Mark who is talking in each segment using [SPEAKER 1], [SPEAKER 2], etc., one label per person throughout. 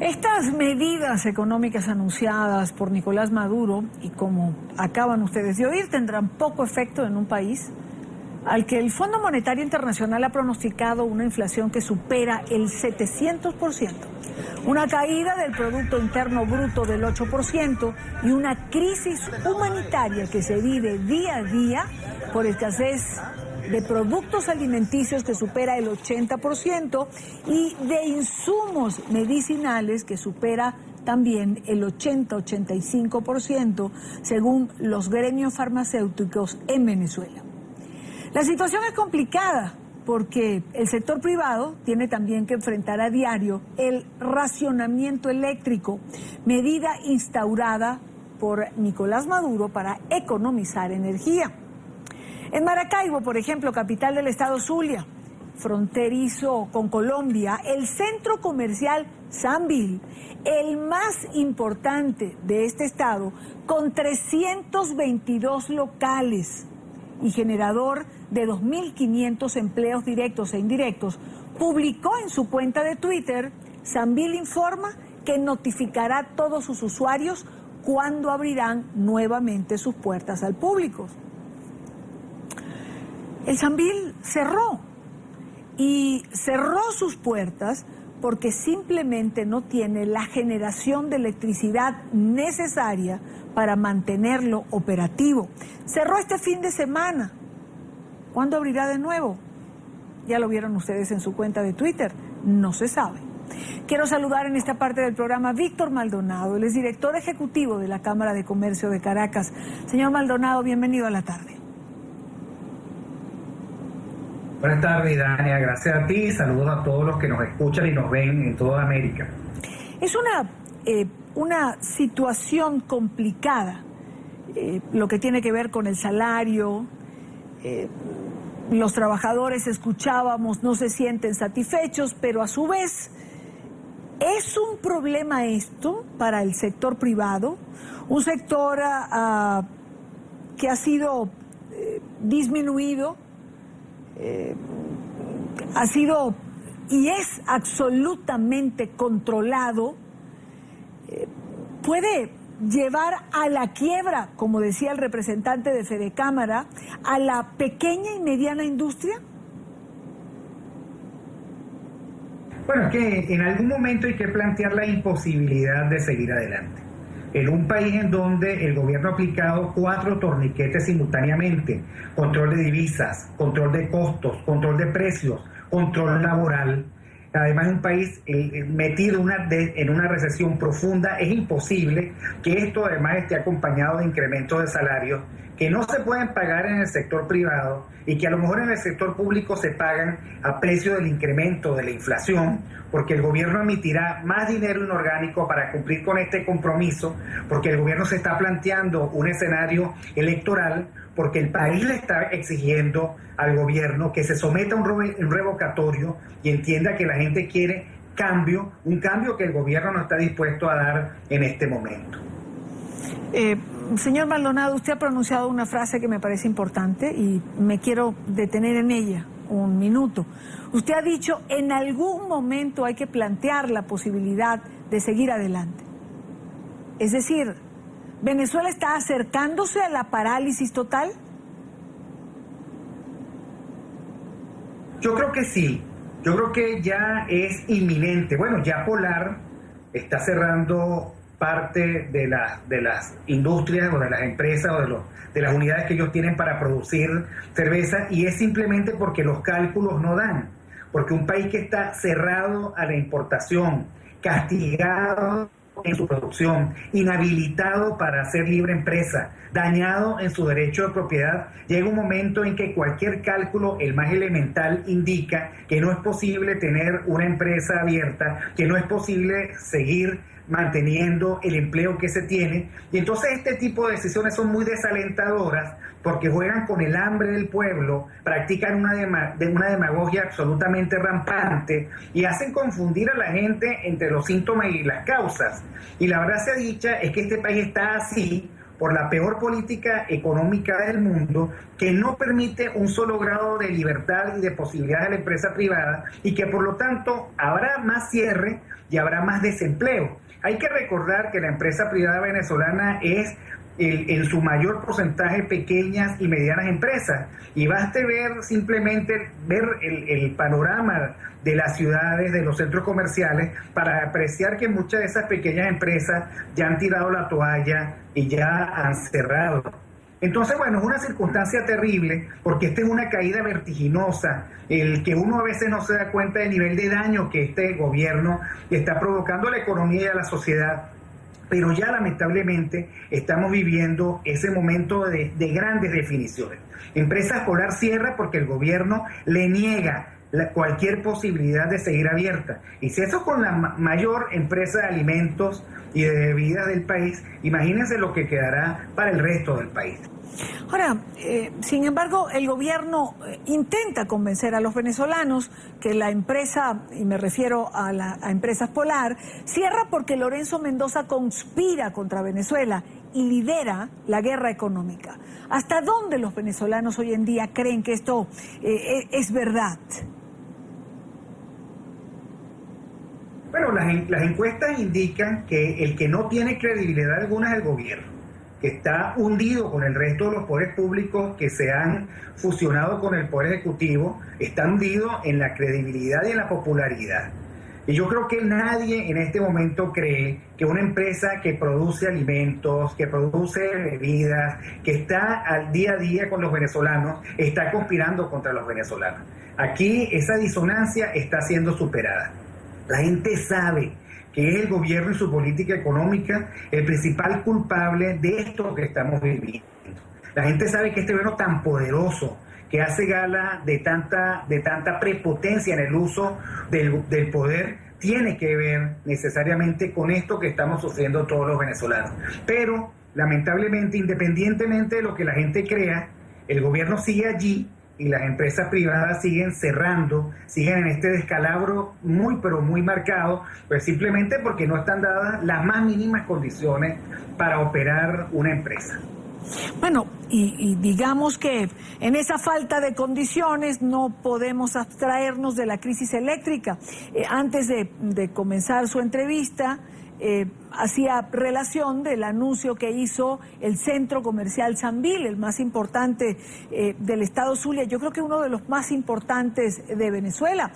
[SPEAKER 1] Estas medidas económicas anunciadas por Nicolás Maduro, y como acaban ustedes de oír, tendrán poco efecto en un país al que el Fondo Monetario Internacional ha pronosticado una inflación que supera el 700%, una caída del Producto Interno Bruto del 8% y una crisis humanitaria que se vive día a día por escasez de productos alimenticios que supera el 80% y de insumos medicinales que supera también el 80-85% según los gremios farmacéuticos en Venezuela. La situación es complicada porque el sector privado tiene también que enfrentar a diario el racionamiento eléctrico, medida instaurada por Nicolás Maduro para economizar energía. En Maracaibo, por ejemplo, capital del estado Zulia, fronterizo con Colombia, el centro comercial Sambil, el más importante de este estado, con 322 locales y generador de 2.500 empleos directos e indirectos, publicó en su cuenta de Twitter: Sambil informa que notificará a todos sus usuarios cuando abrirán nuevamente sus puertas al público. El Sambil cerró, y cerró sus puertas porque simplemente no tiene la generación de electricidad necesaria para mantenerlo operativo. Cerró este fin de semana. ¿Cuándo abrirá de nuevo? Ya lo vieron ustedes en su cuenta de Twitter, no se sabe. Quiero saludar en esta parte del programa a Víctor Maldonado, él es director ejecutivo de la Cámara de Comercio de Caracas. Señor Maldonado, bienvenido a la tarde.
[SPEAKER 2] Buenas tardes, Dania, gracias a ti, saludos a todos los que nos escuchan y nos ven en toda América.
[SPEAKER 1] Es una situación complicada, lo que tiene que ver con el salario. Los trabajadores, escuchábamos, no se sienten satisfechos, pero a su vez es un problema esto para el sector privado, un sector que ha sido disminuido, ha sido y es absolutamente controlado, puede llevar a la quiebra, como decía el representante de Fedecámara, a la pequeña y mediana industria.
[SPEAKER 2] Bueno, es que en algún momento hay que plantear la imposibilidad de seguir adelante. En un país en donde el gobierno ha aplicado 4 torniquetes simultáneamente: control de divisas, control de costos, control de precios, control laboral. Además, en un país metido en una recesión profunda, es imposible que esto además esté acompañado de incrementos de salarios que no se pueden pagar en el sector privado y que a lo mejor en el sector público se pagan a precio del incremento de la inflación, porque el gobierno emitirá más dinero inorgánico para cumplir con este compromiso, porque el gobierno se está planteando un escenario electoral, porque el país le está exigiendo al gobierno que se someta a un revocatorio y entienda que la gente quiere cambio, un cambio que el gobierno no está dispuesto a dar en este momento.
[SPEAKER 1] Señor Maldonado, usted ha pronunciado una frase que me parece importante y me quiero detener en ella un minuto. Usted ha dicho: en algún momento hay que plantear la posibilidad de seguir adelante. Es decir, ¿Venezuela está acercándose a la parálisis total?
[SPEAKER 2] Yo creo que sí. Yo creo que ya es inminente. Bueno, ya Polar está cerrando parte de las industrias o de las empresas o de las unidades que ellos tienen para producir cerveza, y es simplemente porque los cálculos no dan. Porque un país que está cerrado a la importación, castigado en su producción, inhabilitado para ser libre empresa, dañado en su derecho de propiedad, llega un momento en que cualquier cálculo, el más elemental, indica que no es posible tener una empresa abierta, que no es posible seguir manteniendo el empleo que se tiene, y entonces este tipo de decisiones son muy desalentadoras porque juegan con el hambre del pueblo, practican una demagogia absolutamente rampante y hacen confundir a la gente entre los síntomas y las causas. Y la verdad sea dicha es que este país está así por la peor política económica del mundo, que no permite un solo grado de libertad y de posibilidades a la empresa privada, y que por lo tanto habrá más cierre y habrá más desempleo. Hay que recordar que la empresa privada venezolana es en su mayor porcentaje pequeñas y medianas empresas, y baste simplemente ver el panorama de las ciudades, de los centros comerciales, para apreciar que muchas de esas pequeñas empresas ya han tirado la toalla y ya han cerrado. Entonces, bueno, es una circunstancia terrible, porque esta es una caída vertiginosa, el que uno a veces no se da cuenta del nivel de daño que este gobierno está provocando a la economía y a la sociedad. Pero ya lamentablemente estamos viviendo ese momento de grandes definiciones. Empresa Polar cierra porque el gobierno le niega cualquier posibilidad de seguir abierta. Y si eso con la mayor empresa de alimentos y de bebidas del país, imagínense lo que quedará para el resto del país.
[SPEAKER 1] Ahora, sin embargo, el gobierno intenta convencer a los venezolanos que la empresa, y me refiero a Empresas Polar, cierra porque Lorenzo Mendoza conspira contra Venezuela y lidera la guerra económica. ¿Hasta dónde los venezolanos hoy en día creen que esto es verdad?
[SPEAKER 2] Bueno, las encuestas indican que el que no tiene credibilidad alguna es el gobierno, que está hundido con el resto de los poderes públicos que se han fusionado con el Poder Ejecutivo, está hundido en la credibilidad y en la popularidad. Y yo creo que nadie en este momento cree que una empresa que produce alimentos, que produce bebidas, que está al día a día con los venezolanos, está conspirando contra los venezolanos. Aquí esa disonancia está siendo superada. La gente sabe que es el gobierno y su política económica el principal culpable de esto que estamos viviendo. La gente sabe que este gobierno tan poderoso, que hace gala de tanta prepotencia en el uso del poder, tiene que ver necesariamente con esto que estamos sufriendo todos los venezolanos. Pero, lamentablemente, independientemente de lo que la gente crea, el gobierno sigue allí y las empresas privadas siguen cerrando, siguen en este descalabro muy pero muy marcado, pues simplemente porque no están dadas las más mínimas condiciones para operar una empresa.
[SPEAKER 1] Bueno, y digamos que en esa falta de condiciones no podemos abstraernos de la crisis eléctrica. Antes de comenzar su entrevista, hacía relación del anuncio que hizo el Centro Comercial Sambil, el más importante del estado Zulia, yo creo que uno de los más importantes de Venezuela,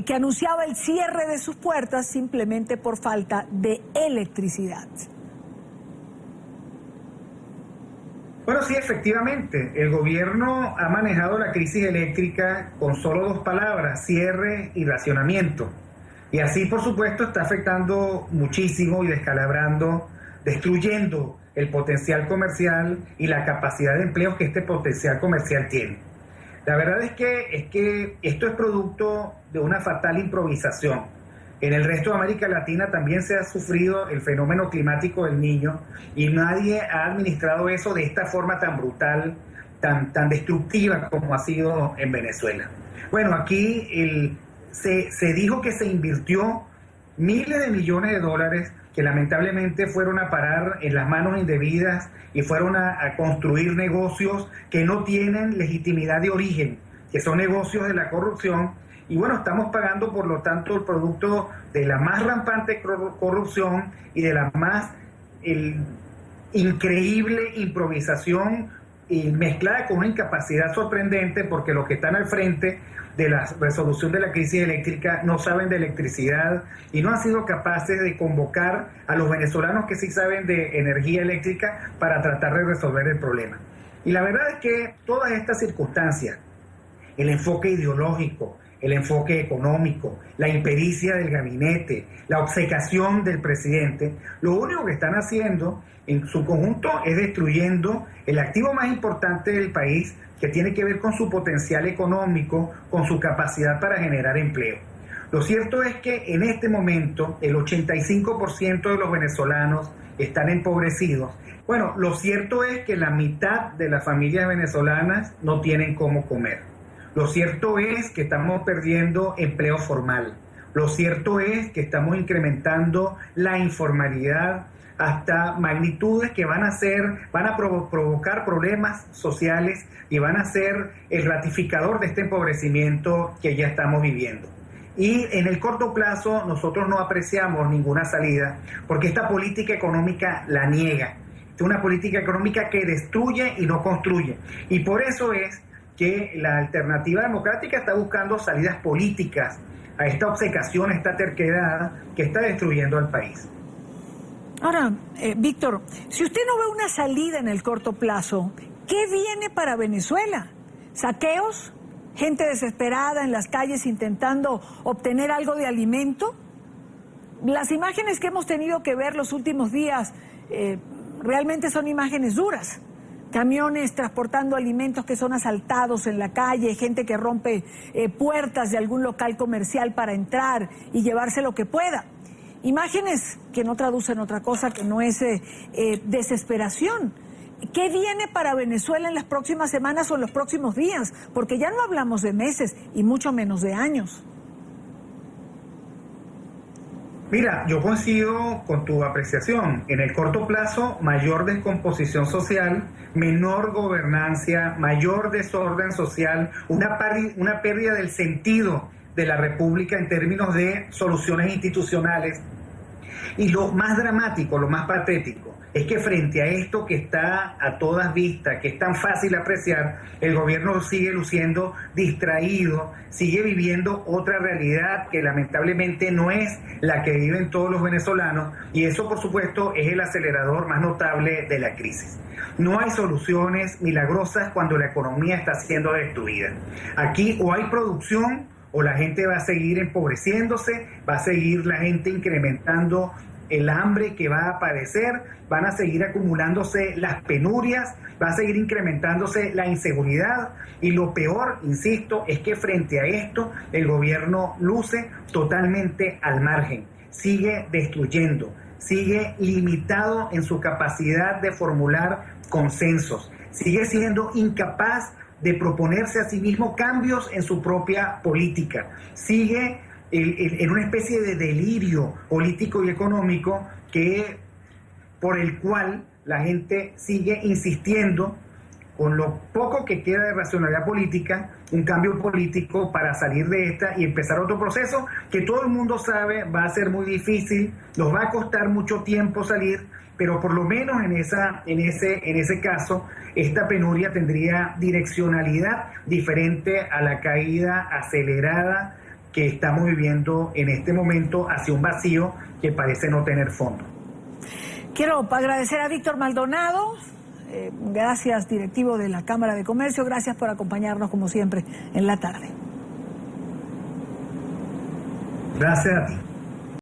[SPEAKER 1] que anunciaba el cierre de sus puertas simplemente por falta de electricidad.
[SPEAKER 2] Bueno, sí, efectivamente, el gobierno ha manejado la crisis eléctrica con solo dos palabras: cierre y racionamiento. Y así, por supuesto, está afectando muchísimo y descalabrando, destruyendo el potencial comercial y la capacidad de empleo que este potencial comercial tiene. La verdad es que esto es producto de una fatal improvisación. En el resto de América Latina también se ha sufrido el fenómeno climático del Niño y nadie ha administrado eso de esta forma tan brutal, tan destructiva como ha sido en Venezuela. Bueno, aquí se dijo que se invirtió miles de millones de dólares que lamentablemente fueron a parar en las manos indebidas y fueron a construir negocios que no tienen legitimidad de origen, que son negocios de la corrupción. Y bueno, estamos pagando por lo tanto el producto de la más rampante corrupción y de la más increíble improvisación y mezclada con una incapacidad sorprendente, porque los que están al frente de la resolución de la crisis eléctrica no saben de electricidad y no han sido capaces de convocar a los venezolanos que sí saben de energía eléctrica para tratar de resolver el problema. Y la verdad es que todas estas circunstancias, el enfoque ideológico, el enfoque económico, la impericia del gabinete, la obcecación del presidente, lo único que están haciendo en su conjunto es destruyendo el activo más importante del país, que tiene que ver con su potencial económico, con su capacidad para generar empleo. Lo cierto es que en este momento el 85% de los venezolanos están empobrecidos. Bueno, lo cierto es que la mitad de las familias venezolanas no tienen cómo comer. Lo cierto es que estamos perdiendo empleo formal. Lo cierto es que estamos incrementando la informalidad, hasta magnitudes que van a provocar problemas sociales y van a ser el ratificador de este empobrecimiento que ya estamos viviendo. Y en el corto plazo nosotros no apreciamos ninguna salida porque esta política económica la niega. Es una política económica que destruye y no construye. Y por eso es que la alternativa democrática está buscando salidas políticas a esta obcecación, a esta terquedad que está destruyendo al país.
[SPEAKER 1] Ahora, Víctor, si usted no ve una salida en el corto plazo, ¿qué viene para Venezuela? ¿Saqueos? ¿Gente desesperada en las calles intentando obtener algo de alimento? Las imágenes que hemos tenido que ver los últimos días realmente son imágenes duras. Camiones transportando alimentos que son asaltados en la calle, gente que rompe puertas de algún local comercial para entrar y llevarse lo que pueda. Imágenes que no traducen otra cosa que no es desesperación. ¿Qué viene para Venezuela en las próximas semanas o en los próximos días? Porque ya no hablamos de meses y mucho menos de años.
[SPEAKER 2] Mira, yo coincido con tu apreciación. En el corto plazo, mayor descomposición social, menor gobernancia, mayor desorden social, una pérdida del sentido de la República en términos de soluciones institucionales. Y lo más dramático, lo más patético, es que frente a esto que está a todas vistas, que es tan fácil apreciar, el gobierno sigue luciendo distraído, sigue viviendo otra realidad que lamentablemente no es la que viven todos los venezolanos, y eso por supuesto es el acelerador más notable de la crisis. No hay soluciones milagrosas cuando la economía está siendo destruida. Aquí o hay producción o la gente va a seguir empobreciéndose, va a seguir la gente incrementando el hambre que va a padecer, van a seguir acumulándose las penurias, va a seguir incrementándose la inseguridad y lo peor, insisto, es que frente a esto el gobierno luce totalmente al margen, sigue destruyendo, sigue limitado en su capacidad de formular consensos, sigue siendo incapaz de proponerse a sí mismo cambios en su propia política, sigue en una especie de delirio político y económico por el cual la gente sigue insistiendo con lo poco que queda de racionalidad política, un cambio político para salir de esta y empezar otro proceso que todo el mundo sabe va a ser muy difícil, nos va a costar mucho tiempo salir, pero por lo menos en ese caso esta penuria tendría direccionalidad diferente a la caída acelerada que estamos viviendo en este momento hacia un vacío que parece no tener fondo.
[SPEAKER 1] Quiero agradecer a Víctor Maldonado, gracias, directivo de la Cámara de Comercio, gracias por acompañarnos como siempre en la tarde.
[SPEAKER 2] Gracias a ti.